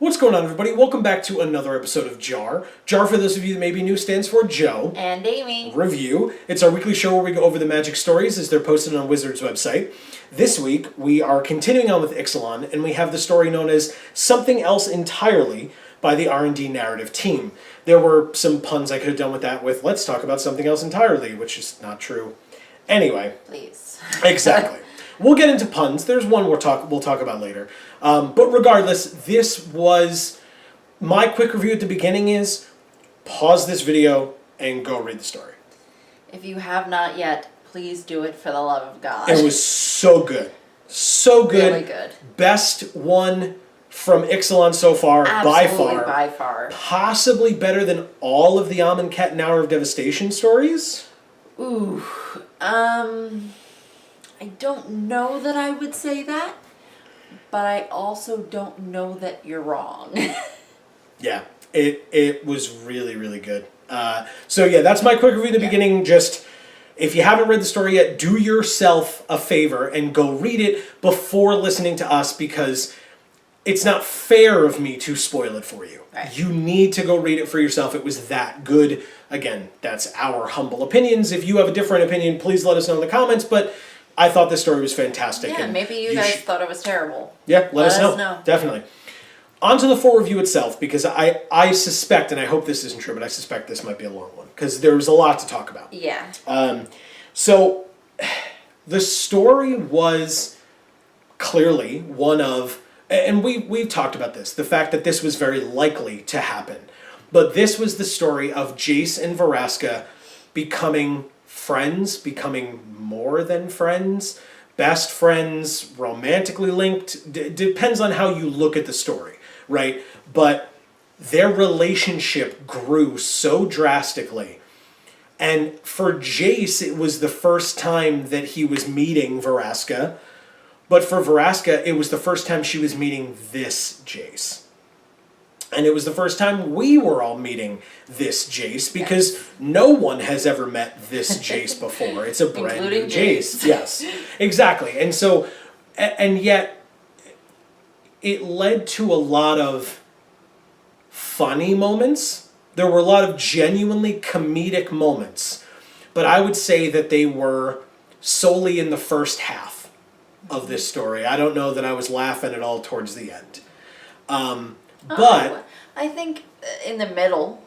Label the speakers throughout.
Speaker 1: What's going on, everybody? Welcome back to another episode of JaR. JaR, for those of you that may be new, stands for Joe.
Speaker 2: And Amy.
Speaker 1: Review. It's our weekly show where we go over the magic stories as they're posted on Wizards' website. This week, we are continuing on with Ixalan, and we have the story known as Something Else Entirely by the R&D narrative team. There were some puns I could have done with that with, let's talk about something else entirely, which is not true. Anyway.
Speaker 2: Please.
Speaker 1: Exactly. We'll get into puns. There's one we'll talk about later. But regardless, this was my quick review at the beginning is pause this video and go read the story.
Speaker 2: If you have not yet, please do it for the love of God.
Speaker 1: It was so good. So good.
Speaker 2: Really good.
Speaker 1: Best one from Ixalan so far,
Speaker 2: Absolutely, by far.
Speaker 1: Possibly better than all of the Amonkhet and Hour of Devastation stories.
Speaker 2: Ooh. I don't know that I would say that, but I also don't know that you're wrong.
Speaker 1: Yeah, it was really, really good. So yeah, that's my quick review at the beginning. Just, if you haven't read the story yet, do yourself a favor and go read it before listening to us, because it's not fair of me to spoil it for you.
Speaker 2: Right.
Speaker 1: You need to go read it for yourself. It was that good. Again, that's our humble opinions. If you have a different opinion, please let us know in the comments, but I thought this story was fantastic.
Speaker 2: Yeah,
Speaker 1: and
Speaker 2: maybe you guys thought it was terrible.
Speaker 1: Yeah, let us know. Definitely. On to the full review itself, because I suspect, and I hope this isn't true, but I suspect this might be a long one, because there was a lot to talk about.
Speaker 2: Yeah.
Speaker 1: So, the story was clearly one of, and we've talked about this, the fact that this was very likely to happen. But this was the story of Jace and Vraska becoming friends, becoming more than friends, best friends, romantically linked. Depends on how you look at the story, right? But their relationship grew so drastically. And for Jace, it was the first time that he was meeting Vraska. But for Vraska, it was the first time she was meeting this Jace. And it was the first time we were all meeting this Jace, because no one has ever met this Jace before. It's a brand new Jace. Yes, exactly. And so, and yet, it led to a lot of funny moments. There were a lot of genuinely comedic moments. But I would say that they were solely in the first half of this story. I don't know that I was laughing at all towards the end. But
Speaker 2: I think in the middle.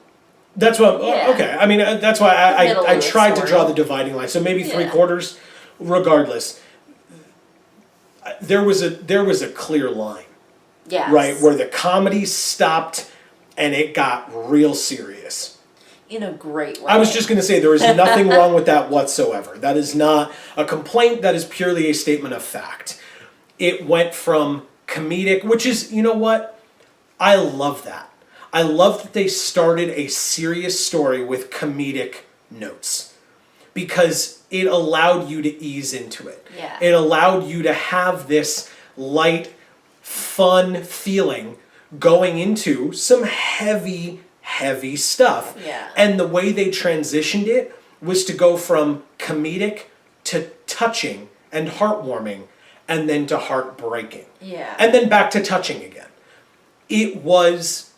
Speaker 1: That's what. Yeah. Okay. I mean, that's why I tried to draw the dividing line. So maybe 3/4. Regardless, there was a clear line.
Speaker 2: Yes.
Speaker 1: Right, where the comedy stopped and it got real serious.
Speaker 2: In a great way.
Speaker 1: I was just going to say there is nothing wrong with that whatsoever. That is not a complaint. That is purely a statement of fact. It went from comedic, which is, you know what? I love that. I love that they started a serious story with comedic notes, because it allowed you to ease into it.
Speaker 2: Yeah.
Speaker 1: It allowed you to have this light, fun feeling going into some heavy, heavy stuff.
Speaker 2: Yeah.
Speaker 1: And the way they transitioned it was to go from comedic to touching and heartwarming, and then to heartbreaking.
Speaker 2: Yeah.
Speaker 1: And then back to touching again. It was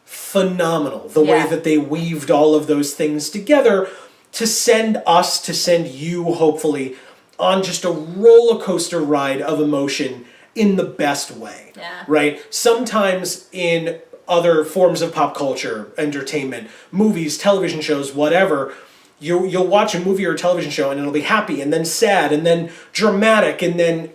Speaker 1: phenomenal, the way that they weaved all of those things together to send you, hopefully, on just a roller coaster ride of emotion in the best way.
Speaker 2: Yeah.
Speaker 1: Right? Sometimes in other forms of pop culture, entertainment, movies, television shows, whatever, you'll watch a movie or a television show and it'll be happy and then sad and then dramatic and then,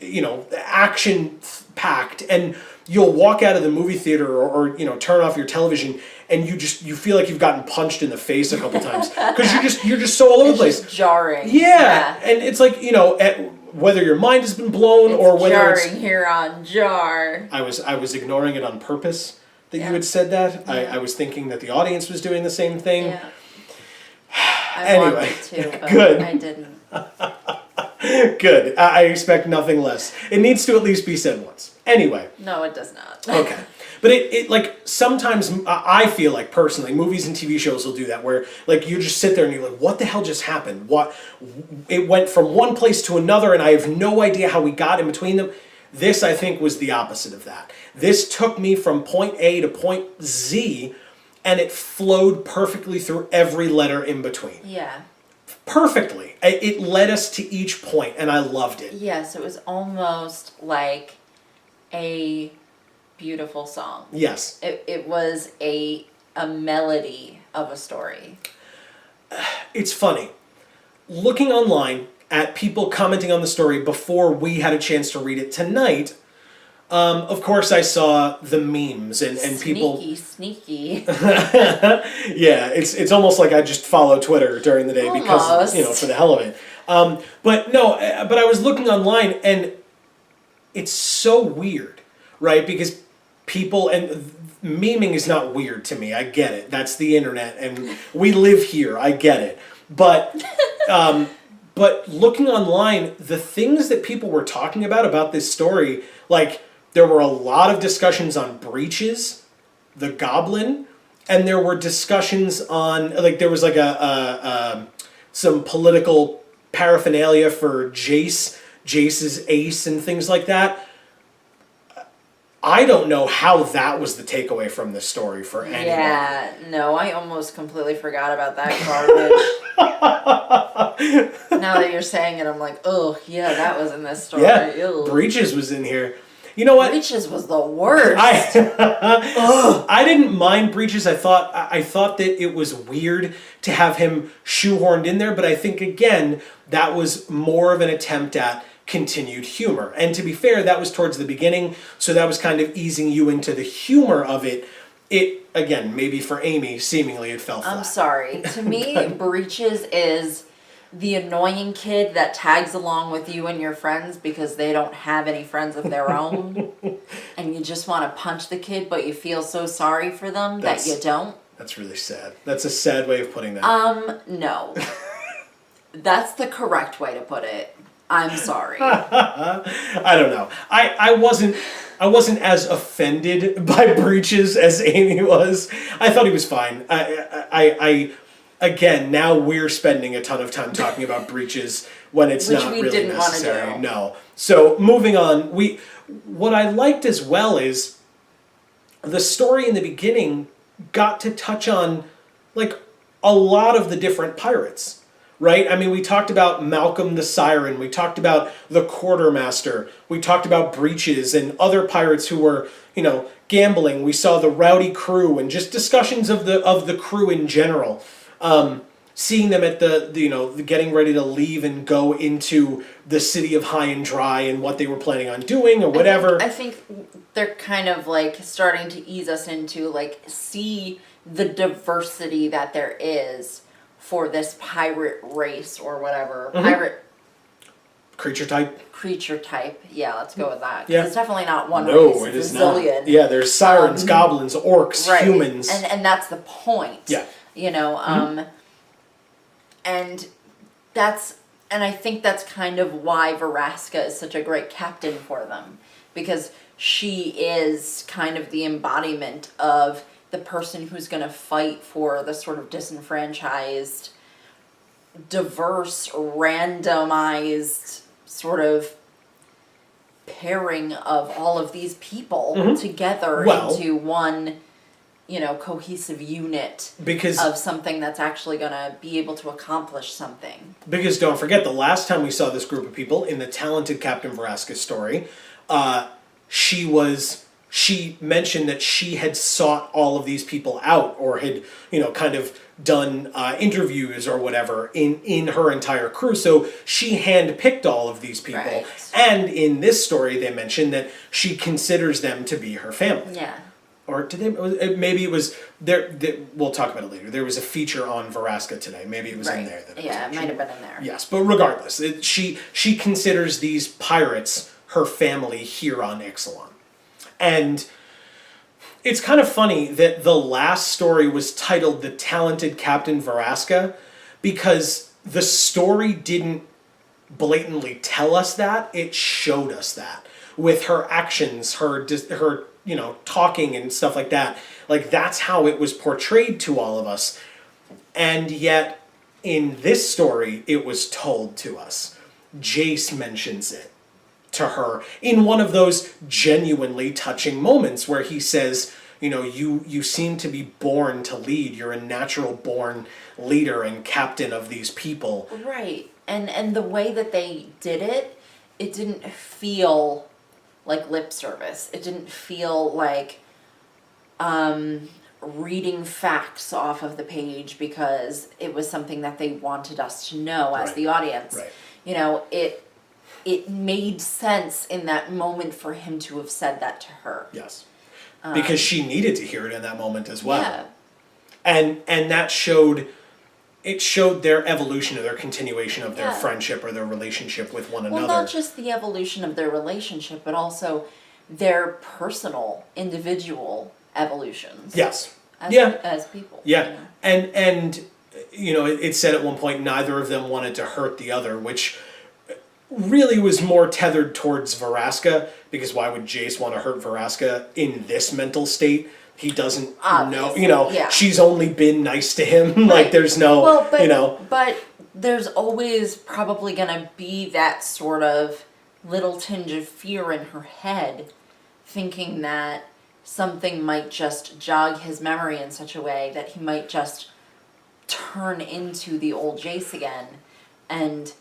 Speaker 1: action-packed, and you'll walk out of the movie theater or turn off your television and you feel like you've gotten punched in the face a couple times because you're just so all over the place.
Speaker 2: Just jarring.
Speaker 1: Yeah, and it's like whether your mind has been blown or whether
Speaker 2: jarring here on JaR.
Speaker 1: I was ignoring it on purpose that you had said that. Yeah. I was thinking that the audience was doing the same thing.
Speaker 2: Yeah.
Speaker 1: Anyway,
Speaker 2: wanted to, but
Speaker 1: good.
Speaker 2: I didn't.
Speaker 1: Good. I expect nothing less. It needs to at least be said once. Anyway.
Speaker 2: No, it does not.
Speaker 1: Okay. But it like sometimes I feel like personally movies and TV shows will do that where like you just sit there and you're like, what the hell just happened? It went from one place to another and I have no idea how we got in between them. This, I think, was the opposite of that. This took me from point A to point Z, and it flowed perfectly through every letter in between.
Speaker 2: Yeah.
Speaker 1: Perfectly. It led us to each point, and I loved it.
Speaker 2: Yes, it was almost like a beautiful song.
Speaker 1: Yes.
Speaker 2: It was a melody of a story.
Speaker 1: It's funny. Looking online at people commenting on the story before we had a chance to read it tonight, of course I saw the memes and people...
Speaker 2: Sneaky.
Speaker 1: Yeah, it's almost like I just follow Twitter during the day because, for the hell of it. But I was looking online and it's so weird, right? Because people, and memeing is not weird to me. I get it. That's the internet and we live here. I get it. But looking online, the things that people were talking about this story, like there were a lot of discussions on breeches, the goblin, and there were discussions on, like there was like some political paraphernalia for Jace's ace and things like that. I don't know how that was the takeaway from this story for anyone.
Speaker 2: Yeah, no, I almost completely forgot about that garbage. Now that you're saying it, I'm like, oh, yeah, that was in this story.
Speaker 1: Yeah,
Speaker 2: Ew.
Speaker 1: breeches was in here. You know what?
Speaker 2: Breeches was the worst.
Speaker 1: I didn't mind breeches. I thought that it was weird to have him shoehorned in there, but I think again that was more of an attempt at continued humor. And to be fair, that was towards the beginning, so that was kind of easing you into the humor of it. It again, maybe for Amy, seemingly it fell flat.
Speaker 2: I'm sorry. To me, breeches is the annoying kid that tags along with you and your friends because they don't have any friends of their own. And you just want to punch the kid, but you feel so sorry for them that you don't.
Speaker 1: That's really sad. That's a sad way of putting that.
Speaker 2: No. That's the correct way to put it. I'm sorry.
Speaker 1: I don't know. I wasn't as offended by breeches as Amy was. I thought he was fine. I again, now we're spending a ton of time talking about breeches when it's not really necessary. No. So moving on, what I liked as well is the story in the beginning got to touch on like a lot of the different pirates. Right? I mean, we talked about Malcolm the Siren. We talked about the Quartermaster. We talked about breeches and other pirates who were, gambling. We saw the rowdy crew and just discussions of the crew in general. Seeing them at the getting ready to leave and go into the city of High and Dry and what they were planning on doing or whatever.
Speaker 2: I think they're kind of like starting to ease us into like see the diversity that there is for this pirate race or whatever. Mm-hmm. Pirate
Speaker 1: creature type.
Speaker 2: Yeah, let's go with that.
Speaker 1: Yeah.
Speaker 2: It's definitely not one
Speaker 1: race.
Speaker 2: No,
Speaker 1: it is not. Yeah, there's sirens, goblins, orcs,
Speaker 2: right.
Speaker 1: humans.
Speaker 2: And that's the point.
Speaker 1: Yeah.
Speaker 2: And I think that's kind of why Vraska is such a great captain for them. Because she is kind of the embodiment of the person who's going to fight for the sort of disenfranchised, diverse, randomized sort of pairing of all of these people together into one, cohesive unit of something that's actually going to be able to accomplish something.
Speaker 1: Because don't forget, the last time we saw this group of people in the talented Captain Vraska story, she mentioned that she had sought all of these people out or had, kind of done interviews or whatever in her entire crew. So she handpicked all of these people. Right. And in this story, they mentioned that she considers them to be her family. Yeah. Or did they? Maybe it was there. We'll talk about it later. There was a feature on Vraska today. Maybe it was in there.
Speaker 2: It might have been in there.
Speaker 1: Yes, but regardless, she considers these pirates her family here on Ixalan. And it's kind of funny that the last story was titled The Talented Captain Vraska because the story didn't blatantly tell us that. It showed us that with her actions, her talking and stuff like that. Like, that's how it was portrayed to all of us. And yet, in this story, it was told to us. Jace mentions it to her in one of those genuinely touching moments where he says, you know, you seem to be born to lead. You're a natural born leader and captain of these people.
Speaker 2: Right. And the way that they did it, it didn't feel like lip service. It didn't feel like reading facts off of the page because it was something that they wanted us to know as the audience.
Speaker 1: Right.
Speaker 2: You know, it made sense in that moment for him to have said that to her.
Speaker 1: Yes. Because she needed to hear it in that moment as well.
Speaker 2: Yeah.
Speaker 1: And that showed their evolution or their continuation of their friendship or their relationship with one another.
Speaker 2: Well, not just the evolution of their relationship, but also their personal, individual evolutions.
Speaker 1: Yes.
Speaker 2: As people.
Speaker 1: Yeah.
Speaker 2: You know?
Speaker 1: And you know, it said at one point neither of them wanted to hurt the other, which really was more tethered towards Vraska, because why would Jace want to hurt Vraska in this mental state? He doesn't know, you know, she's only been nice to him. Right. Like there's no, you know.
Speaker 2: But there's always probably going to be that sort of little tinge of fear in her head, thinking that something might just jog his memory in such a way that he might just turn into the old Jace again and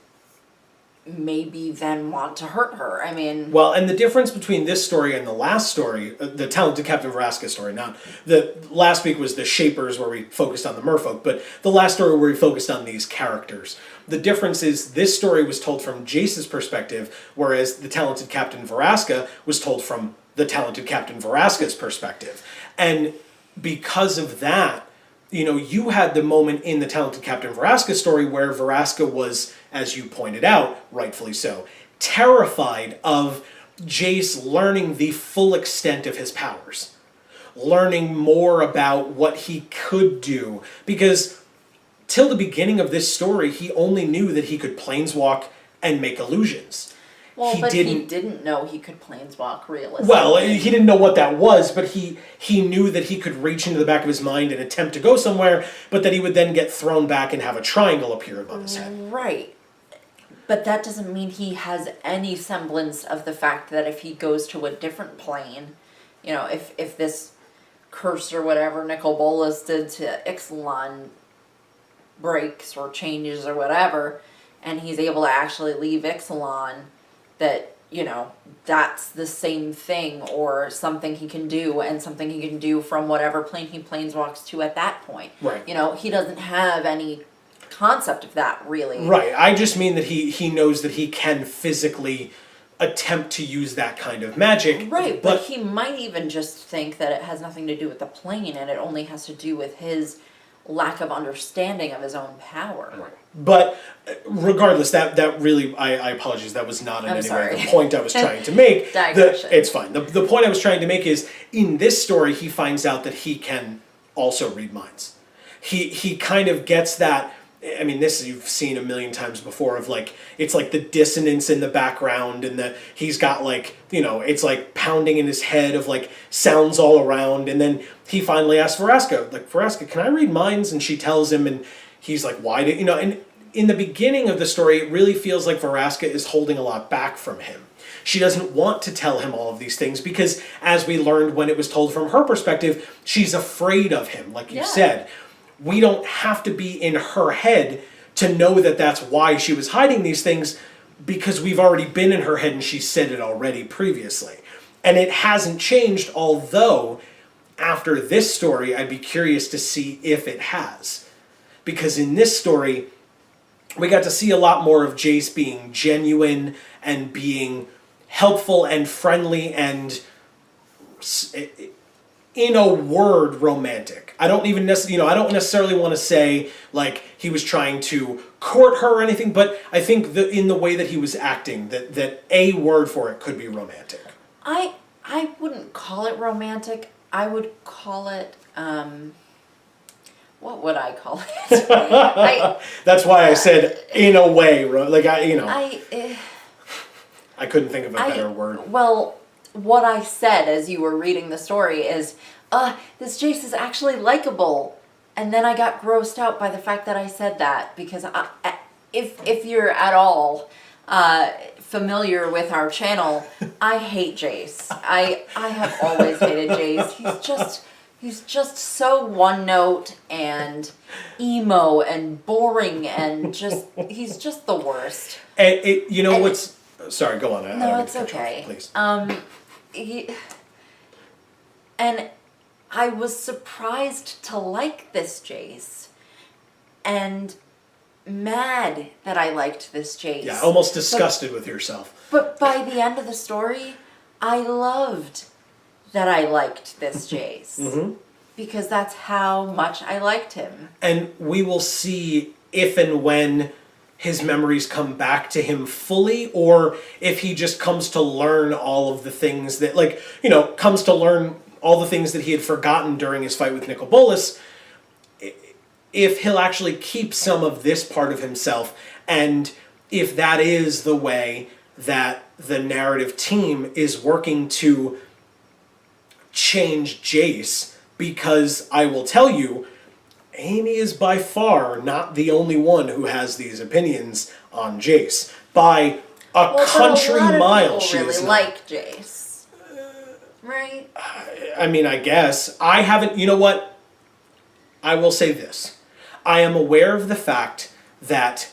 Speaker 2: maybe then want to hurt her. I mean...
Speaker 1: Well, and the difference between this story and the last story, the Talented Captain Vraska story, not the last week was the Shapers where we focused on the merfolk, but the last story where we focused on these characters. The difference is this story was told from Jace's perspective, whereas the Talented Captain Vraska was told from the Talented Captain Vraska's perspective. And because of that, you know, you had the moment in the Talented Captain Vraska story where Vraska was, as you pointed out, rightfully so, terrified of Jace learning the full extent of his powers. Learning more about what he could do. Because till the beginning of this story, he only knew that he could planeswalk and make illusions.
Speaker 2: Well, he didn't know he could planeswalk realistically.
Speaker 1: Well, he didn't know what that was, but he knew that he could reach into the back of his mind and attempt to go somewhere, but that he would then get thrown back and have a triangle appear above his head.
Speaker 2: Right. But that doesn't mean he has any semblance of the fact that if he goes to a different plane, you know, if this curse or whatever Nicol Bolas did to Ixalan breaks or changes or whatever, and he's able to actually leave Ixalan, that, you know, that's the same thing or something he can do and something he can do from whatever plane he planeswalks to at that point.
Speaker 1: Right.
Speaker 2: You know, he doesn't have any concept of that, really.
Speaker 1: Right. I just mean that he knows that he can physically attempt to use that kind of magic.
Speaker 2: Right, but he might even just think that it has nothing to do with the plane and it only has to do with his lack of understanding of his own power.
Speaker 1: Right. But regardless, that really, I apologize, that was not in any way the point I was trying to make. It's fine. The point I was trying to make is, in this story, he finds out that he can also read minds. He kind of gets that, I mean, this you've seen a million times before, of like, it's like the dissonance in the background and he's got like, you know, it's like pounding in his head of like sounds all around, and then he finally asks Vraska, like, Vraska, can I read minds? And she tells him, and he's like, why did, you know, and in the beginning of the story, it really feels like Vraska is holding a lot back from him. She doesn't want to tell him all of these things because, as we learned when it was told from her perspective, she's afraid of him, like you said. We don't have to be in her head to know that that's why she was hiding these things, because we've already been in her head and she said it already previously. And it hasn't changed, although after this story, I'd be curious to see if it has. Because in this story, we got to see a lot more of Jace being genuine and being helpful and friendly and, in a word, romantic. I don't even necessarily, you know, I don't necessarily want to say like he was trying to court her or anything, but I think in the way that he was acting, that a word for it could be romantic.
Speaker 2: I wouldn't call it romantic. I would call it, what would I call it?
Speaker 1: That's why I said in a way, like I couldn't think of a better word.
Speaker 2: Well, what I said as you were reading the story is, this Jace is actually likable. And then I got grossed out by the fact that I said that, because if you're at all familiar with our channel, I hate Jace. I have always hated Jace. He's just so one note and emo and boring and he's just the worst.
Speaker 1: And sorry, go on.
Speaker 2: No, it's okay.
Speaker 1: Please.
Speaker 2: And I was surprised to like this Jace, and mad that I liked this Jace.
Speaker 1: Yeah, almost disgusted with yourself.
Speaker 2: But by the end of the story, I loved that I liked this Jace.
Speaker 1: Mm-hmm.
Speaker 2: Because that's how much I liked him.
Speaker 1: And we will see if and when his memories come back to him fully, or if he just comes to learn all of the things that, comes to learn all the things that he had forgotten during his fight with Nicobolus, if he'll actually keep some of this part of himself, and if that is the way that the narrative team is working to change Jace, because I will tell you, Amy is by far not the only one who has these opinions on Jace. By a country mile, she
Speaker 2: really
Speaker 1: is not.
Speaker 2: Like Jace, right?
Speaker 1: I mean, I guess I haven't. You know what? I will say this: I am aware of the fact that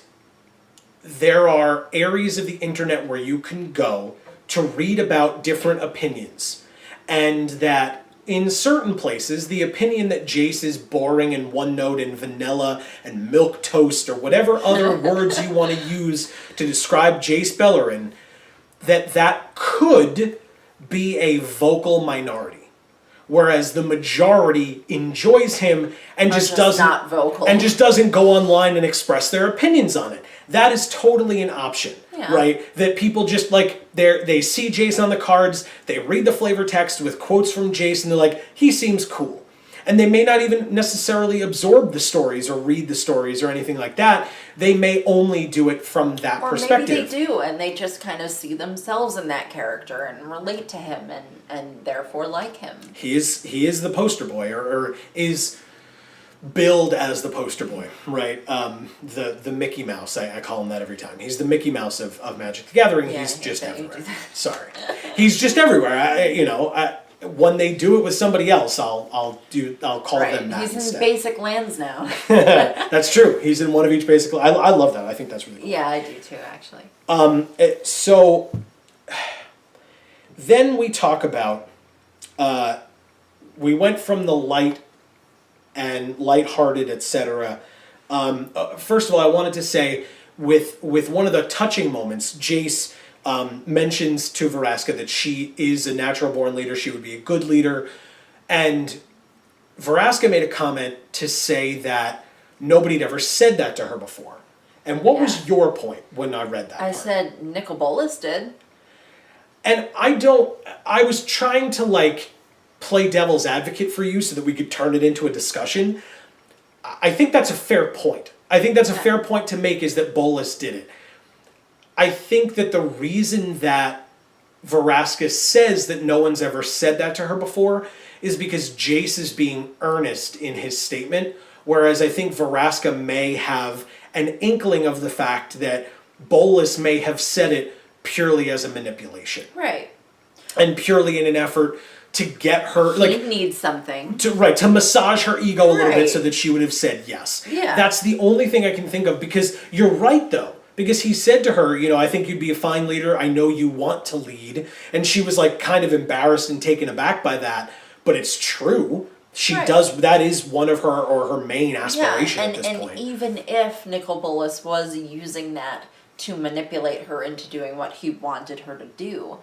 Speaker 1: there are areas of the internet where you can go to read about different opinions, and that in certain places, the opinion that Jace is boring and one note and vanilla and milk toast or whatever other words you want to use to describe Jace Beleren, that could be a vocal minority. Whereas the majority enjoys him and just doesn't
Speaker 2: not vocal.
Speaker 1: And just doesn't go online and express their opinions on it. That is totally an option, right? That people just they see Jace on the cards, they read the flavor text with quotes from Jace, and they're like, he seems cool. And they may not even necessarily absorb the stories or read the stories or anything like that. They may only do it from that perspective.
Speaker 2: Or maybe they do, and they just kind of see themselves in that character and relate to him and therefore like him.
Speaker 1: He is the poster boy, or is billed as the poster boy, right? The Mickey Mouse, I call him that every time. He's the Mickey Mouse of Magic the Gathering.
Speaker 2: Yeah,
Speaker 1: he's just everywhere.
Speaker 2: Sorry.
Speaker 1: He's just everywhere. When they do it with somebody else, I'll call them that.
Speaker 2: He's
Speaker 1: instead.
Speaker 2: in basic lands now.
Speaker 1: That's true. He's in one of each basic. I love that. I think that's really cool.
Speaker 2: Yeah, I do too, actually.
Speaker 1: So then we talk about. We went from the light and lighthearted, etc. First of all, I wanted to say with one of the touching moments, Jace mentions to Vraska that she is a natural-born leader. She would be a good leader. And Vraska made a comment to say that nobody had ever said that to her before. And what was your point when I read that
Speaker 2: I
Speaker 1: part?
Speaker 2: said Nicobolus did.
Speaker 1: And I was trying to, play devil's advocate for you so that we could turn it into a discussion. I think that's a fair point. I think that's a fair point to make, is that Bolus did it. I think that the reason that Vraska says that no one's ever said that to her before is because Jace is being earnest in his statement, whereas I think Vraska may have an inkling of the fact that Bolus may have said it purely as a manipulation.
Speaker 2: Right.
Speaker 1: And purely in an effort to get her...
Speaker 2: He needs something.
Speaker 1: To massage her ego a little bit so that she would have said yes.
Speaker 2: Yeah.
Speaker 1: That's the only thing I can think of, because you're right, though. Because he said to her, I think you'd be a fine leader. I know you want to lead. And she was kind of embarrassed and taken aback by that. But it's true. She does. That is one of her main aspirations at this point.
Speaker 2: And even if Nicobolus was using that to manipulate her into doing what he wanted her to do,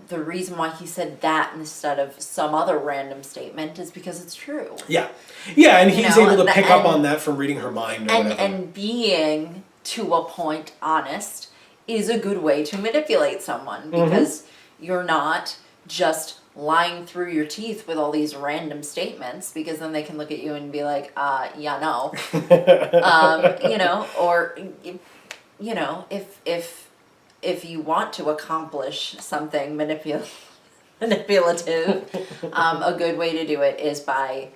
Speaker 2: the reason why he said that instead of some other random statement is because it's true.
Speaker 1: Yeah. Yeah, and he's able to pick up on that from reading her mind or whatever.
Speaker 2: And being, to a point, honest is a good way to manipulate someone, because you're not just lying through your teeth with all these random statements, because then they can look at you and be like, yeah, no. If you want to accomplish something manipulative, a good way to do it is by,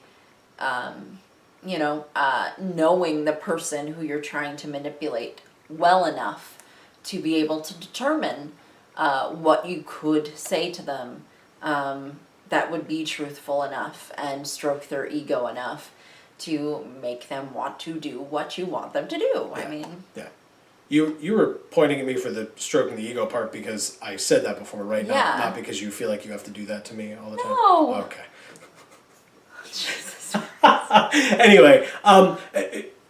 Speaker 2: knowing the person who you're trying to manipulate well enough to be able to determine what you could say to them that would be truthful enough and stroke their ego enough to make them want to do what you want them to do.
Speaker 1: Yeah.
Speaker 2: I mean...
Speaker 1: Yeah. You were pointing at me for the stroking the ego part because I said that before, right?
Speaker 2: Yeah.
Speaker 1: Not because you feel like you have to do that to me all the time?
Speaker 2: No!
Speaker 1: Okay. Anyway,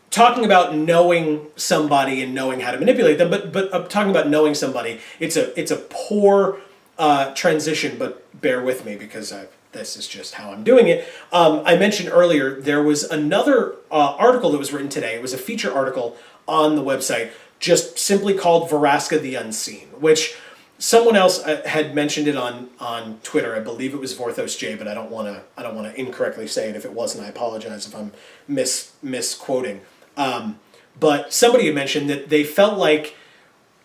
Speaker 1: talking about knowing somebody and knowing how to manipulate them, but talking about knowing somebody, it's a poor transition, but bear with me because this is just how I'm doing it. I mentioned earlier there was another article that was written today. It was a feature article on the website, just simply called Vraska the Unseen, which someone else had mentioned it on Twitter. I believe it was Vorthos J, but I don't want to incorrectly say it. If it wasn't, I apologize if I'm misquoting. But somebody had mentioned that they felt like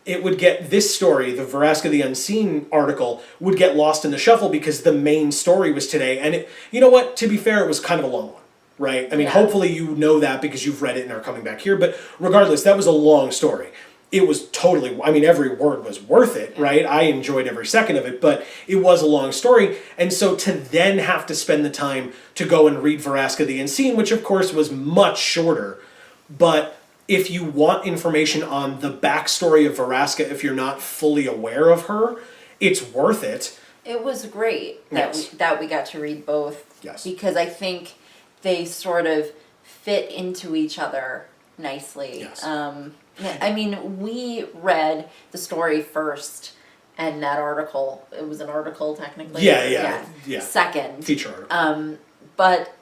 Speaker 1: it would get this story, the Vraska the Unseen article, would get lost in the shuffle because the main story was today. And you know what? To be fair, it was kind of a long one, right? I mean, hopefully you know that because you've read it and are coming back here. But regardless, that was a long story. It was totally, I mean, every word was worth it, right? I enjoyed every second of it, but it was a long story. And so to then have to spend the time to go and read Vraska the Unseen, which of course was much shorter, but if you want information on the backstory of Vraska, if you're not fully aware of her, it's worth it.
Speaker 2: It was great that we got to read both.
Speaker 1: Yes.
Speaker 2: Because I think they sort of fit into each other nicely.
Speaker 1: Yes.
Speaker 2: I mean, we read the story first, and that article, it was an article technically.
Speaker 1: Yeah.
Speaker 2: Second.
Speaker 1: Feature article.
Speaker 2: But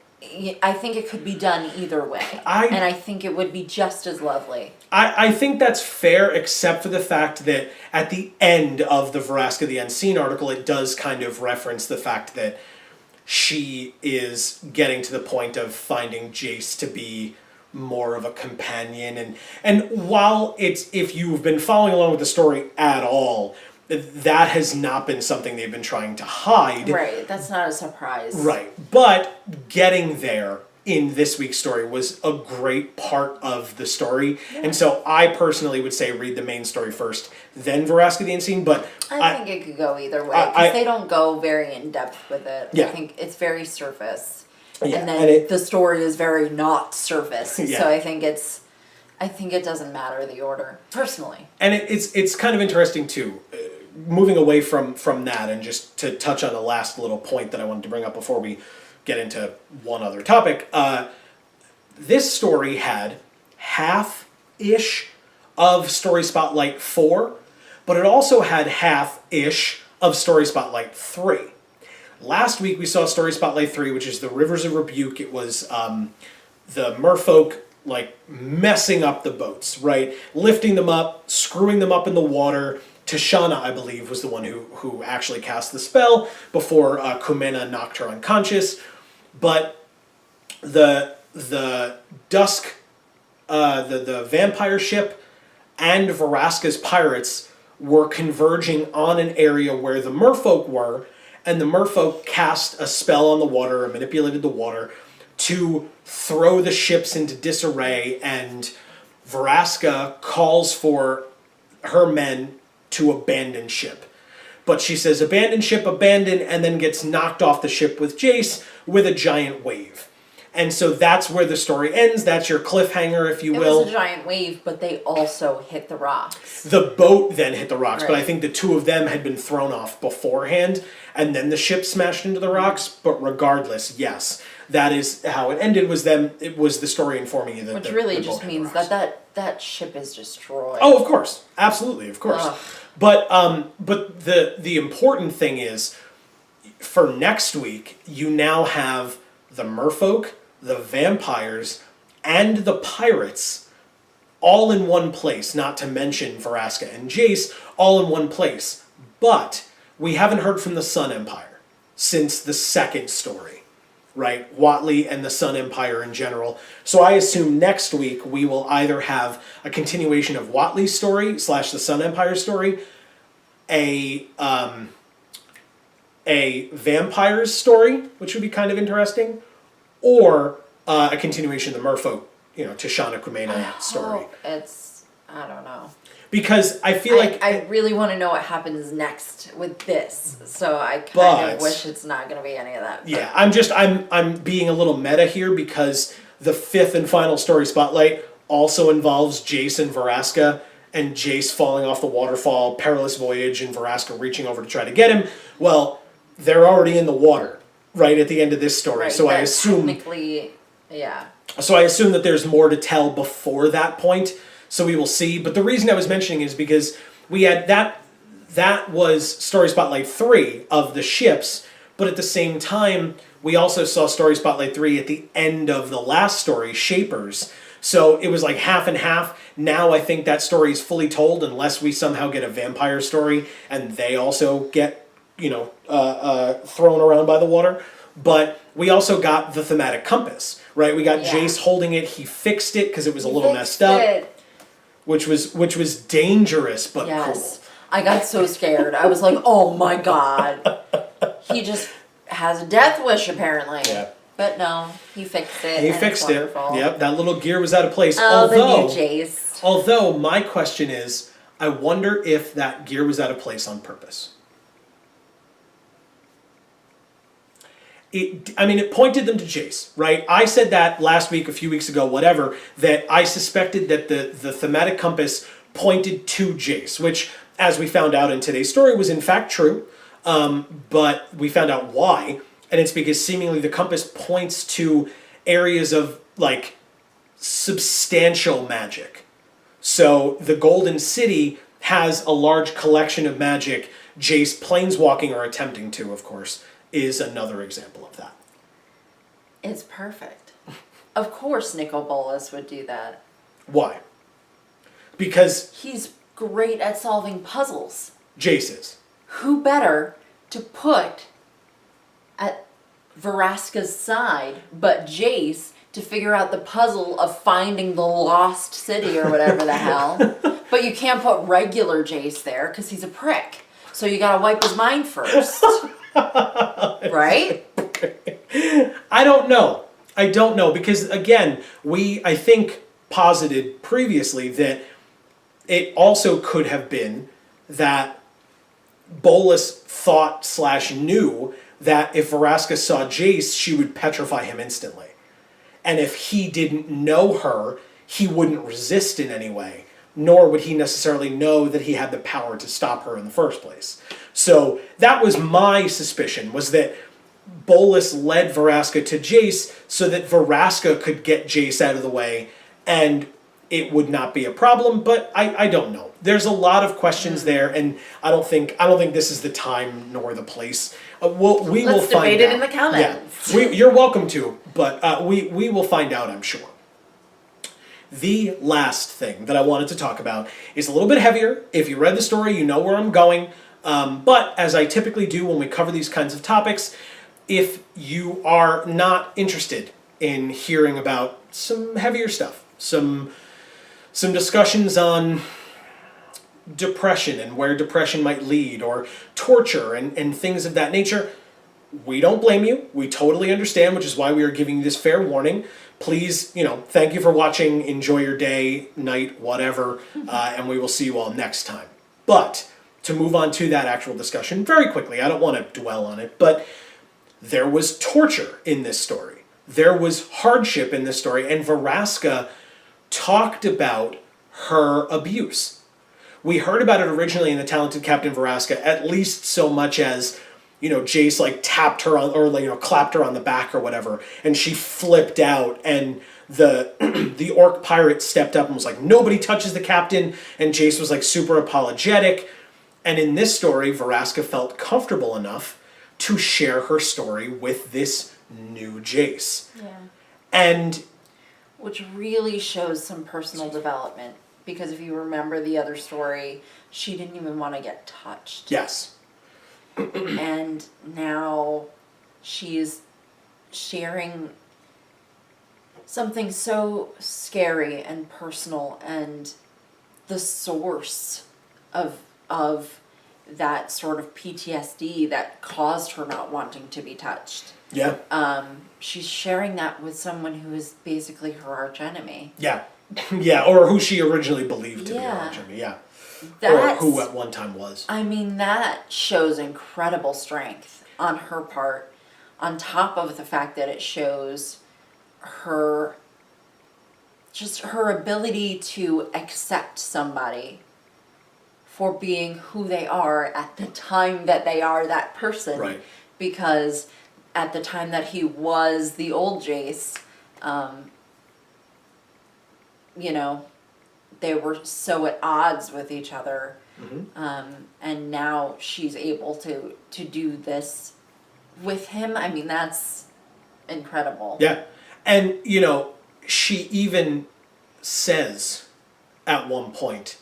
Speaker 2: I think it could be done either way. And I think it would be just as lovely.
Speaker 1: I think that's fair, except for the fact that at the end of the Vraska the Unseen article, it does kind of reference the fact that she is getting to the point of finding Jace to be more of a companion. And while if you've been following along with the story at all, that has not been something they've been trying to hide.
Speaker 2: Right, that's not a surprise.
Speaker 1: Right, but getting there in this week's story was a great part of the story. Yeah. And so I personally would say read the main story first, then Vraska the Unseen, but
Speaker 2: I think it could go either way, because they don't go very in-depth with it. Yeah. I think it's very surface. Yeah. And then the story is very not surface. Yeah. So I think it doesn't matter the order, personally. And
Speaker 1: it's kind of interesting too, moving away from that and just to touch on the last little point that I wanted to bring up before we get into one other topic. This story had half-ish of Story Spotlight 4, but it also had half-ish of Story Spotlight 3. Last week we saw Story Spotlight 3, which is the Rivers of Rebuke. It was the merfolk like messing up the boats, right? Lifting them up, screwing them up in the water. Tashana, I believe, was the one who actually cast the spell before Kumena knocked her unconscious. But the Dusk, the vampire ship, and Vraska's pirates were converging on an area where the merfolk were, and the merfolk cast a spell on the water, or manipulated the water, to throw the ships into disarray, and Vraska calls for her men to abandon ship. But she says, abandon ship, abandon, and then gets knocked off the ship with Jace with a giant wave. And so that's where the story ends. That's your cliffhanger, if you will.
Speaker 2: It was a giant wave, but they also hit the rocks.
Speaker 1: The boat then hit the rocks,
Speaker 2: right.
Speaker 1: But I think the two of them had been thrown off beforehand, and then the ship smashed into the rocks. But regardless, yes, that is how it ended. It was the story informing you that
Speaker 2: which really just means that ship is destroyed.
Speaker 1: Oh, of course, absolutely, of course. Ugh. But the important thing is, for next week, you now have the merfolk, the vampires, and the pirates all in one place, not to mention Vraska and Jace, all in one place. But we haven't heard from the Sun Empire since the second story, right? Whatley and the Sun Empire in general. So I assume next week we will either have a continuation of Whatley's story / the Sun Empire story, a vampire's story, which would be kind of interesting, or a continuation of the merfolk, Tashana Kumena story.
Speaker 2: I don't know.
Speaker 1: Because I feel
Speaker 2: I really want to know what happens next with this, so I kind of wish it's not going to be any of that.
Speaker 1: Yeah, I'm being a little meta here because the 5th and final story spotlight also involves Jace and Vraska, and Jace falling off the waterfall, perilous voyage, and Vraska reaching over to try to get him. Well, they're already in the water right at the end of this story,
Speaker 2: Right,
Speaker 1: so I assume
Speaker 2: technically, yeah.
Speaker 1: So I assume that there's more to tell before that point. So we will see. But the reason I was mentioning is because we had that was Story Spotlight 3 of the ships, but at the same time, we also saw Story Spotlight 3 at the end of the last story, Shapers. So it was like half and half. Now I think that story is fully told unless we somehow get a vampire story and they also get, thrown around by the water. But we also got the thematic compass, right? We got Jace holding it. He fixed it because it was a little messed up. Which was dangerous but cool.
Speaker 2: I got so scared. I was like, oh my god. He just has a death wish apparently.
Speaker 1: Yeah.
Speaker 2: But no, he fixed it.
Speaker 1: He fixed it.
Speaker 2: Wonderful.
Speaker 1: Yep, that little gear was out of place.
Speaker 2: Oh, the new Jace.
Speaker 1: Although my question is, I wonder if that gear was out of place on purpose. It pointed them to Jace, right? I said that last week, a few weeks ago, whatever, that I suspected that the thematic compass pointed to Jace, which, as we found out in today's story, was in fact true, but we found out why, and it's because seemingly the compass points to areas of, like, substantial magic. So the Golden City has a large collection of magic. Jace planeswalking, or attempting to, of course, is another example of that.
Speaker 2: It's perfect. Of course Nicol Bolas would do that.
Speaker 1: Why? Because
Speaker 2: he's great at solving puzzles.
Speaker 1: Jace is.
Speaker 2: Who better to put at Vraska's side but Jace to figure out the puzzle of finding the lost city or whatever the hell. But you can't put regular Jace there because he's a prick. So you gotta wipe his mind first. Right?
Speaker 1: I don't know because, again, I think posited previously that it also could have been that Bolas thought / knew that if Vraska saw Jace, she would petrify him instantly. And if he didn't know her, he wouldn't resist in any way, nor would he necessarily know that he had the power to stop her in the first place. So that was my suspicion, was that Bolas led Vraska to Jace so that Vraska could get Jace out of the way and it would not be a problem, but I don't know. There's a lot of questions there, and I don't think this is the time nor the place. We will find out.
Speaker 2: Let's debate it in the comments.
Speaker 1: Yeah, you're welcome to, but we will find out, I'm sure. The last thing that I wanted to talk about is a little bit heavier. If you read the story, you know where I'm going. But as I typically do when we cover these kinds of topics, if you are not interested in hearing about some heavier stuff, some discussions on depression and where depression might lead, or torture and things of that nature, we don't blame you. We totally understand, which is why we are giving you this fair warning. Please, thank you for watching. Enjoy your day, night, whatever, and we will see you all next time. But to move on to that actual discussion very quickly, I don't want to dwell on it, but there was torture in this story. There was hardship in this story, and Vraska talked about her abuse. We heard about it originally in The Talented Captain Vraska, at least so much as, Jace tapped her on, or clapped her on the back or whatever, and she flipped out, and the orc pirate stepped up and was like, nobody touches the captain, and Jace was super apologetic. And in this story, Vraska felt comfortable enough to share her story with this new Jace.
Speaker 2: Yeah.
Speaker 1: And
Speaker 2: which really shows some personal development, because if you remember the other story, she didn't even want to get touched.
Speaker 1: Yes.
Speaker 2: And now she's sharing something so scary and personal, and the source of that sort of PTSD that caused her not wanting to be touched.
Speaker 1: Yeah.
Speaker 2: She's sharing that with someone who is basically her archenemy.
Speaker 1: Yeah. Yeah, or who she originally believed to be her archenemy. Yeah.
Speaker 2: That's,
Speaker 1: or who at one time was.
Speaker 2: I mean, that shows incredible strength on her part, on top of the fact that it shows her, just her ability to accept somebody for being who they are at the time that they are that person.
Speaker 1: Right.
Speaker 2: Because at the time that he was the old Jace, you know, they were so at odds with each other. And now she's able to do this with him. I mean, that's incredible.
Speaker 1: Yeah. And, you know, she even says at one point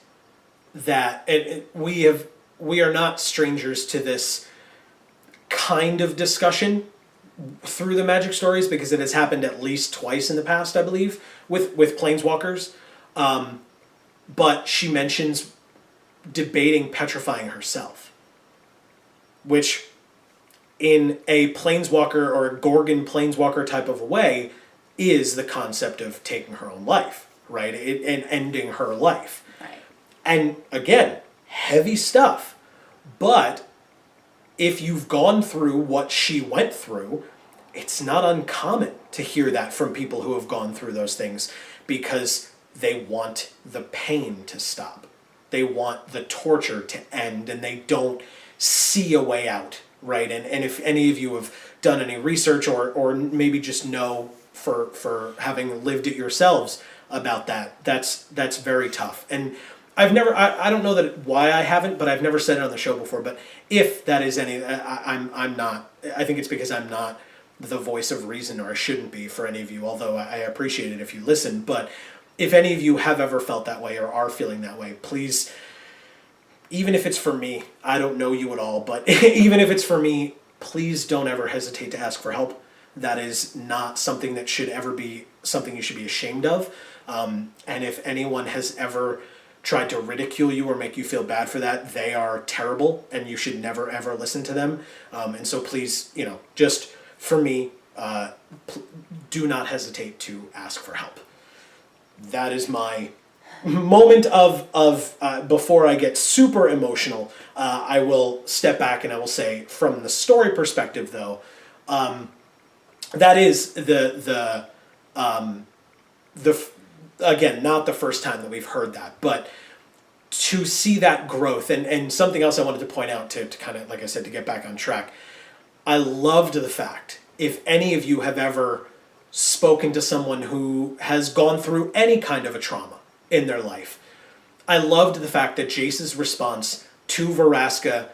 Speaker 1: that we are not strangers to this kind of discussion through the magic stories, because it has happened at least twice in the past, I believe, with planeswalkers. But she mentions debating petrifying herself, which in a planeswalker or a Gorgon planeswalker type of a way is the concept of taking her own life, right? And ending her life.
Speaker 2: Right.
Speaker 1: And again, heavy stuff. But if you've gone through what she went through, it's not uncommon to hear that from people who have gone through those things, because they want the pain to stop. They want the torture to end, and they don't see a way out, right? And if any of you have done any research or maybe just know for having lived it yourselves about that, that's very tough. And I've never, I don't know that why I haven't, but I've never said it on the show before. But if that is any, I'm not, I think it's because I'm not the voice of reason, or I shouldn't be for any of you, although I appreciate it if you listen. But if any of you have ever felt that way or are feeling that way, please, even if it's for me, I don't know you at all, but even if it's for me, please don't ever hesitate to ask for help. That is not something that should ever be something you should be ashamed of. And if anyone has ever tried to ridicule you or make you feel bad for that, they are terrible, and you should never ever listen to them. And so please, you know, just for me, do not hesitate to ask for help. That is my moment of before I get super emotional. I will step back and I will say, from the story perspective, though, that is the again, not the first time that we've heard that, but to see that growth, and something else I wanted to point out to kind of, like I said, to get back on track. I loved the fact, if any of you have ever spoken to someone who has gone through any kind of a trauma in their life, I loved the fact that Jace's response to Vraska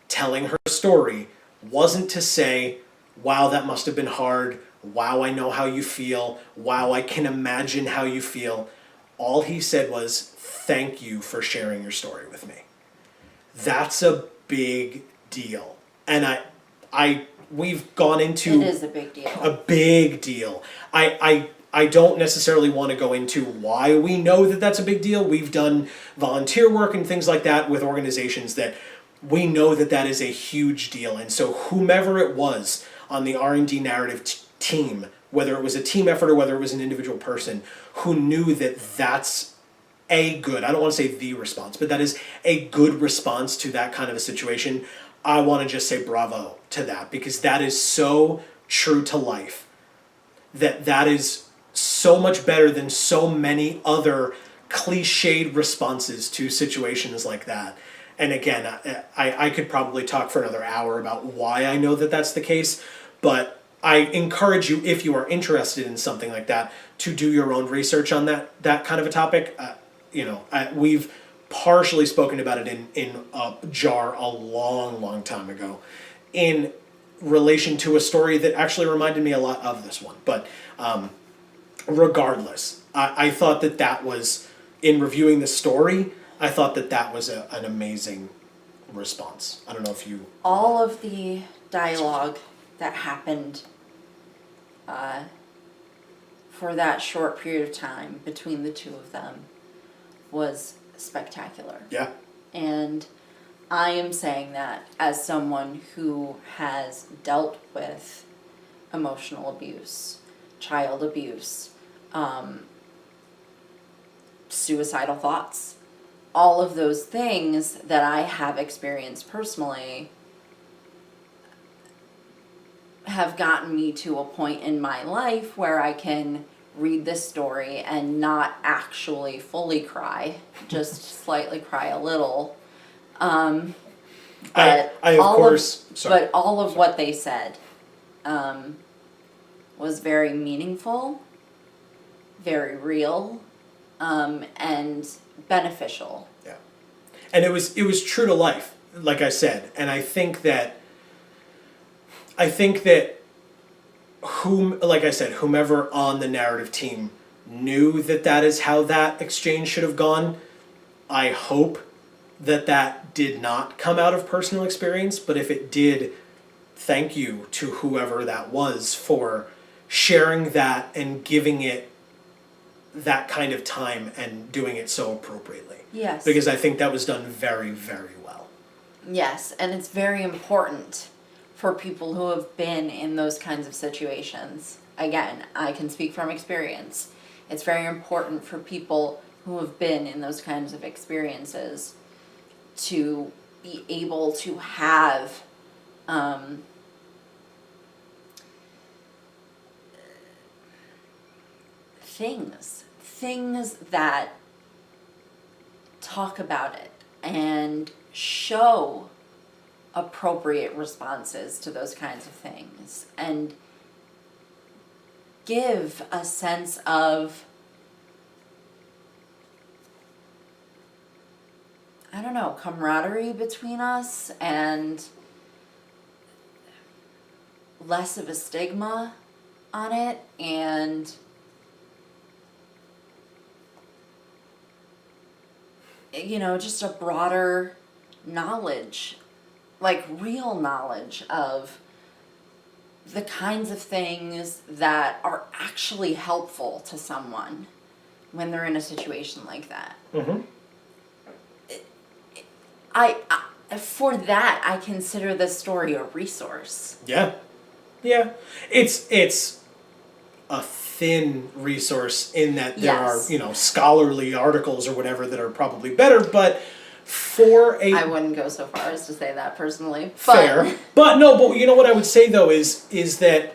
Speaker 1: telling her story wasn't to say, wow, that must have been hard, wow, I know how you feel, wow, I can imagine how you feel. All he said was, thank you for sharing your story with me. That's a big deal. And we've gone into...
Speaker 2: It is a big deal.
Speaker 1: A big deal. I don't necessarily want to go into why we know that that's a big deal. We've done volunteer work and things like that with organizations that we know that that is a huge deal. And so whomever it was on the R&D narrative team, whether it was a team effort or whether it was an individual person, who knew that that's a good, I don't want to say the response, but that is a good response to that kind of a situation, I want to just say bravo to that, because that is so true to life. That is so much better than so many other cliched responses to situations like that. And again, I could probably talk for another hour about why I know that that's the case, but I encourage you, if you are interested in something like that, to do your own research on that kind of a topic. We've partially spoken about it in JAR a long time ago, in relation to a story that actually reminded me a lot of this one. But regardless, I thought that was, in reviewing the story, I thought that was an amazing response. I don't know if you...
Speaker 2: All of the dialogue that happened for that short period of time between the two of them was spectacular.
Speaker 1: Yeah.
Speaker 2: And I am saying that as someone who has dealt with emotional abuse, child abuse, suicidal thoughts, all of those things that I have experienced personally have gotten me to a point in my life where I can read this story and not actually fully cry, just slightly cry a little. But
Speaker 1: I of course, sorry.
Speaker 2: But all of what they said was very meaningful, very real, and beneficial.
Speaker 1: Yeah, and it was true to life, like I said, and I think that whomever on the narrative team knew that is how that exchange should have gone. I hope that did not come out of personal experience, but if it did, thank you to whoever that was for sharing that and giving it that kind of time and doing it so appropriately.
Speaker 2: Yes.
Speaker 1: Because I think that was done very, very well.
Speaker 2: Yes, and it's very important for people who have been in those kinds of situations. Again, I can speak from experience. It's very important for people who have been in those kinds of experiences to be able to have things that talk about it and show appropriate responses to those kinds of things and give a sense of, I don't know, camaraderie between us and less of a stigma on it, and just a broader knowledge, like real knowledge of the kinds of things that are actually helpful to someone when they're in a situation like that.
Speaker 1: Mm-hmm.
Speaker 2: For that, I consider this story a resource.
Speaker 1: Yeah. It's a thin resource in that there
Speaker 2: Yes.
Speaker 1: are, scholarly articles or whatever that are probably better, but for a...
Speaker 2: I wouldn't go so far as to say that personally.
Speaker 1: Fair. But you know what I would say though is that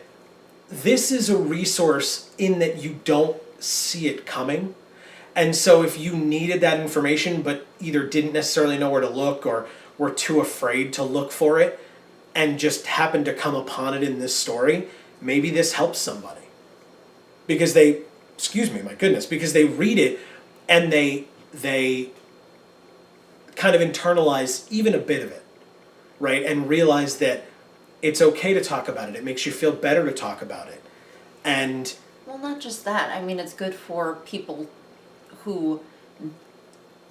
Speaker 1: this is a resource in that you don't see it coming. And so if you needed that information but either didn't necessarily know where to look or were too afraid to look for it and just happened to come upon it in this story, maybe this helps somebody. Because they read it and they kind of internalize even a bit of it, right? And realize that it's okay to talk about it. It makes you feel better to talk about it. And...
Speaker 2: Well, not just that. I mean, it's good for people who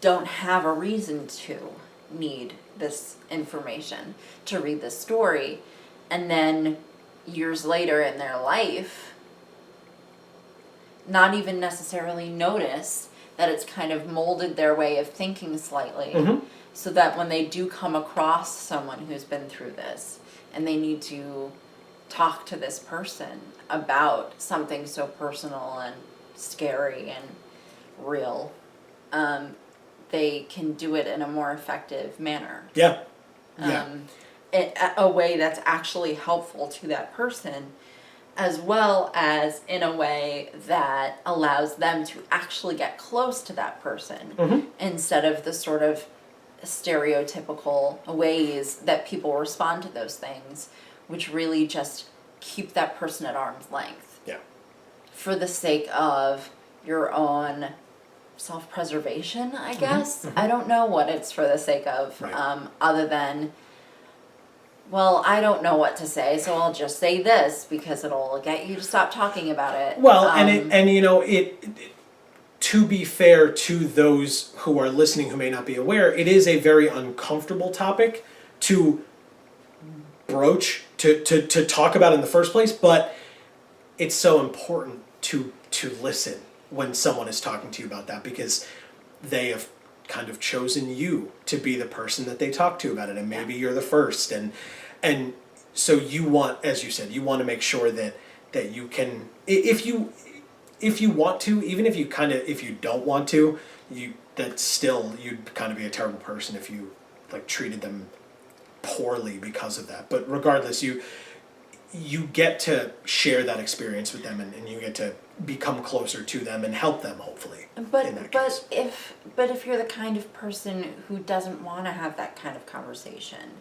Speaker 2: don't have a reason to need this information to read this story, and then years later in their life not even necessarily notice that it's kind of molded their way of thinking slightly,
Speaker 1: Mm-hmm.
Speaker 2: so that when they do come across someone who's been through this and they need to talk to this person about something so personal and scary and real, they can do it in a more effective manner.
Speaker 1: Yeah.
Speaker 2: A way that's actually helpful to that person, as well as in a way that allows them to actually get close to that person,
Speaker 1: Mm-hmm.
Speaker 2: instead of the sort of stereotypical ways that people respond to those things, which really just keep that person at arm's length.
Speaker 1: Yeah.
Speaker 2: For the sake of your own self-preservation, I guess.
Speaker 1: Mm-hmm.
Speaker 2: I don't know what it's for the sake of,
Speaker 1: Right.
Speaker 2: Other than, well, I don't know what to say, so I'll just say this because it'll get you to stop talking about it.
Speaker 1: Well, to be fair to those who are listening who may not be aware, it is a very uncomfortable topic to broach, to talk about in the first place, but it's so important to listen when someone is talking to you about that, because they have kind of chosen you to be the person that they talk to about it, and maybe you're the first, and so you want, as you said, you want to make sure that you can, if you want to, even if you don't want to, that still you'd kind of be a terrible person if you like treated them poorly because of that. But regardless, you get to share that experience with them, and you get to become closer to them and help them, hopefully.
Speaker 2: But if you're the kind of person who doesn't want to have that kind of conversation,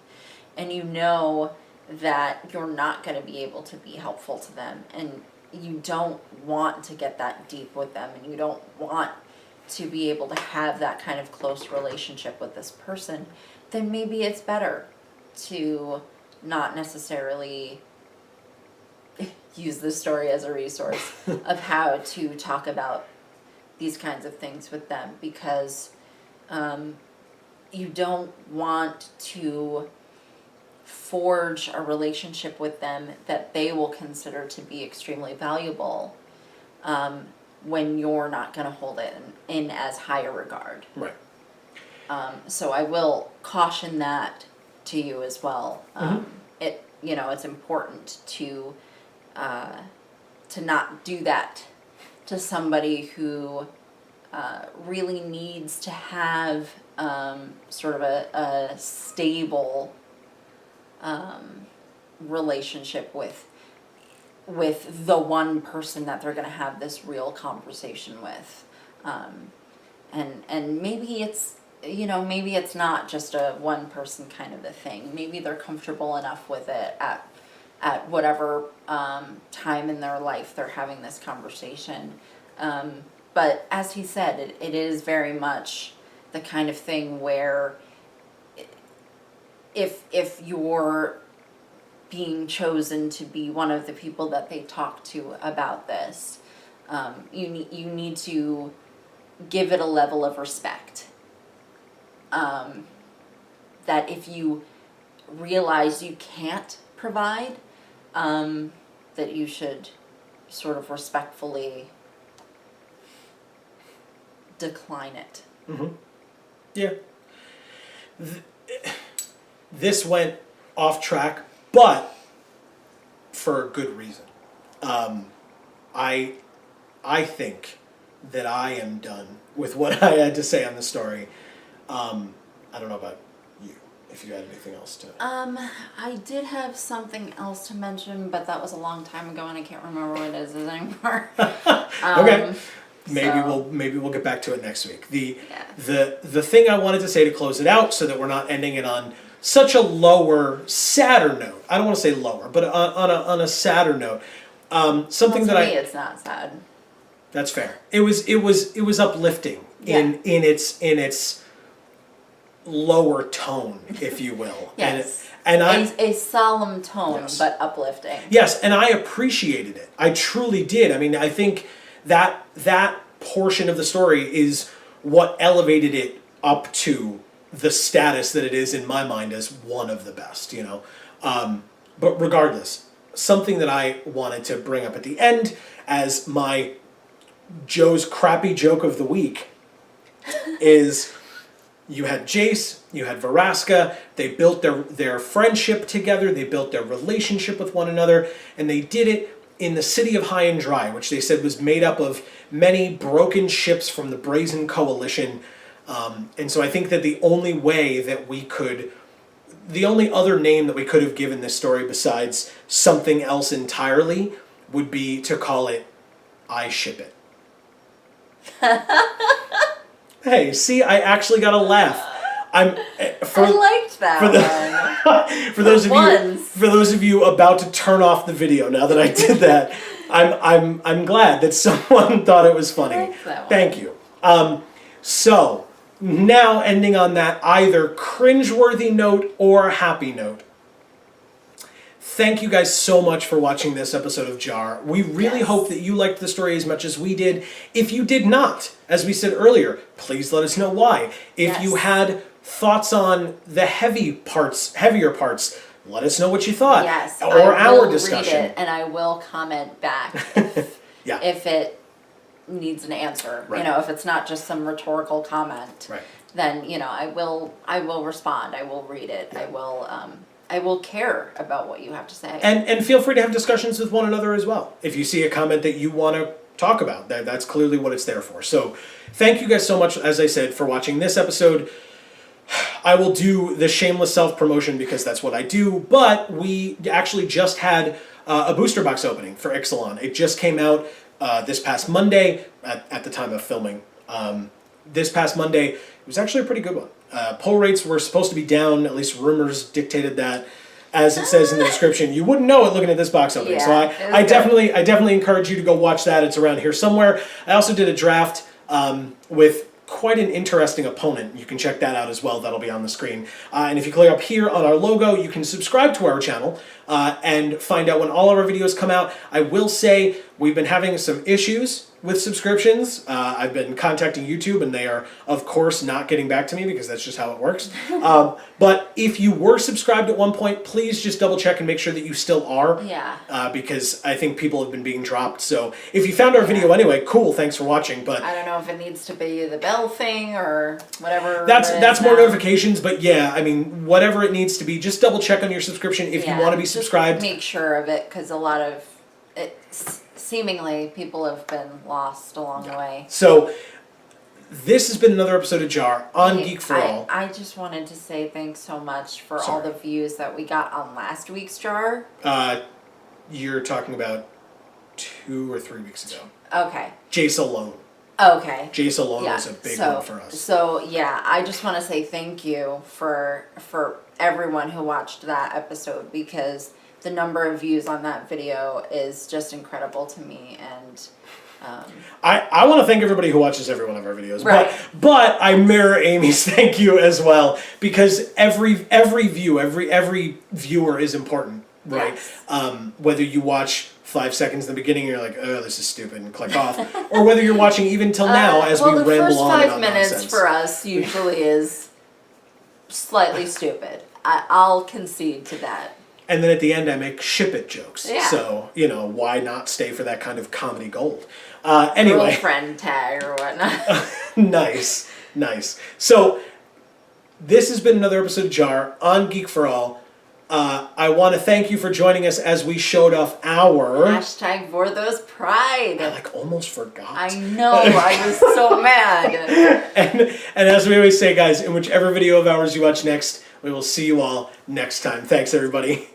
Speaker 2: and you know that you're not going to be able to be helpful to them, and you don't want to get that deep with them, and you don't want to be able to have that kind of close relationship with this person, then maybe it's better to not necessarily use this story as a resource of how to talk about these kinds of things with them, because you don't want to forge a relationship with them that they will consider to be extremely valuable when you're not going to hold it in as high a regard.
Speaker 1: Right.
Speaker 2: So I will caution that to you as well. It's important to not do that to somebody who really needs to have sort of a stable relationship with the one person that they're going to have this real conversation with. And maybe it's not just a one person kind of a thing. Maybe they're comfortable enough with it at whatever time in their life they're having this conversation. But as he said, it is very much the kind of thing where if you're being chosen to be one of the people that they talk to about this, you need to give it a level of respect. That if you realize you can't provide, that you should sort of respectfully decline it.
Speaker 1: Mm-hmm. Yeah. This went off track, but for a good reason. I think that I am done with what I had to say on the story. I don't know about you, if you had anything else to...
Speaker 2: I did have something else to mention, but that was a long time ago, and I can't remember what it is anymore.
Speaker 1: Okay. Maybe we'll get back to it next week. The thing I wanted to say to close it out, so that we're not ending it on such a lower, sadder note. I don't want to say lower, but on a sadder note. Something
Speaker 2: well,
Speaker 1: that
Speaker 2: me, it's not sad.
Speaker 1: That's fair. It was uplifting in its lower tone, if you will.
Speaker 2: Yes.
Speaker 1: And
Speaker 2: a solemn tone,
Speaker 1: yes.
Speaker 2: But uplifting.
Speaker 1: Yes, and I appreciated it. I truly did. I mean, I think that portion of the story is what elevated it up to the status that it is in my mind as one of the best, you know. But regardless, something that I wanted to bring up at the end as my Joe's crappy joke of the week is you had Jace, you had Vraska, they built their friendship together, they built their relationship with one another, and they did it in the city of High and Dry, which they said was made up of many broken ships from the Brazen Coalition. And so I think that the only other name that we could have given this story besides something else entirely would be to call it I Ship It. Hey, see, I actually got a laugh. I
Speaker 2: liked that one.
Speaker 1: For those of you about to turn off the video now that I did that, I'm glad that someone thought it was funny.
Speaker 2: I liked that one.
Speaker 1: Thank you. So now ending on that either cringeworthy note or happy note. Thank you guys so much for watching this episode of JaR. We really hope that you liked the story as much as we did. If you did not, as we said earlier, please let us know why. If you had thoughts on the heavier parts, let us know what you thought.
Speaker 2: Yes,
Speaker 1: or
Speaker 2: I will
Speaker 1: our discussion.
Speaker 2: read it and I will comment back if it needs an answer.
Speaker 1: Right.
Speaker 2: You know, if it's not just some rhetorical comment.
Speaker 1: Right.
Speaker 2: Then, you know, I will respond. I will read it. Yeah. I will care about what you have to say.
Speaker 1: And feel free to have discussions with one another as well. If you see a comment that you want to talk about. That's clearly what it's there for. So thank you guys so much, as I said, for watching this episode. I will do the shameless self-promotion because that's what I do, but we actually just had a booster box opening for Ixalan. It just came out this past Monday at the time of filming. This past Monday, it was actually a pretty good one. Pull rates were supposed to be down, at least rumors dictated that. As it says in the description, you wouldn't know it looking at this box opening.
Speaker 2: Yeah,
Speaker 1: So I definitely encourage you to go watch that. It's around here somewhere. I also did a draft with quite an interesting opponent. You can check that out as well. That'll be on the screen. And if you click up here on our logo, you can subscribe to our channel and find out when all of our videos come out. I will say we've been having some issues with subscriptions. I've been contacting YouTube and they are, of course, not getting back to me because that's just how it works. But if you were subscribed at one point, please just double check and make sure that you still are.
Speaker 2: Yeah.
Speaker 1: Because I think people have been being dropped. So if you found our video anyway, cool, thanks for watching. But
Speaker 2: I don't know if it needs to be the bell thing or whatever.
Speaker 1: That's more notifications, but yeah, I mean, whatever it needs to be, just double check on your subscription if you want to be subscribed.
Speaker 2: Make sure of it because a lot of it. Seemingly, people have been lost along the way.
Speaker 1: So, this has been another episode of JaAR on Geek for All.
Speaker 2: I just wanted to say thanks so much for all the views that we got on last week's JaAR.
Speaker 1: You're talking about 2 or 3 weeks ago.
Speaker 2: Okay.
Speaker 1: Jace alone.
Speaker 2: Okay.
Speaker 1: Jace alone was a big one for us.
Speaker 2: So, yeah, I just want to say thank you for everyone who watched that episode because the number of views on that video is just incredible to me, and
Speaker 1: I want to thank everybody who watches every one of our videos,
Speaker 2: right.
Speaker 1: but I mirror Amy's thank you as well because every view, every viewer is important, right?
Speaker 2: Yes.
Speaker 1: Whether you watch 5 seconds in the beginning and you're like, oh, this is stupid, and click off, or whether you're watching even till now as we ramble on and on
Speaker 2: the first 5 minutes
Speaker 1: nonsense.
Speaker 2: for us usually is slightly stupid. I'll concede to that.
Speaker 1: And then at the end, I make ship it jokes.
Speaker 2: Yeah.
Speaker 1: So, why not stay for that kind of comedy gold? Anyway.
Speaker 2: Girlfriend tag or whatnot.
Speaker 1: Nice. So, this has been another episode of JaAR on Geek for All. I want to thank you for joining us as we showed off our...
Speaker 2: Hashtag Vorthos Pride.
Speaker 1: I almost forgot.
Speaker 2: I know. I was so mad.
Speaker 1: And as we always say, guys, in whichever video of ours you watch next, we will see you all next time. Thanks, everybody.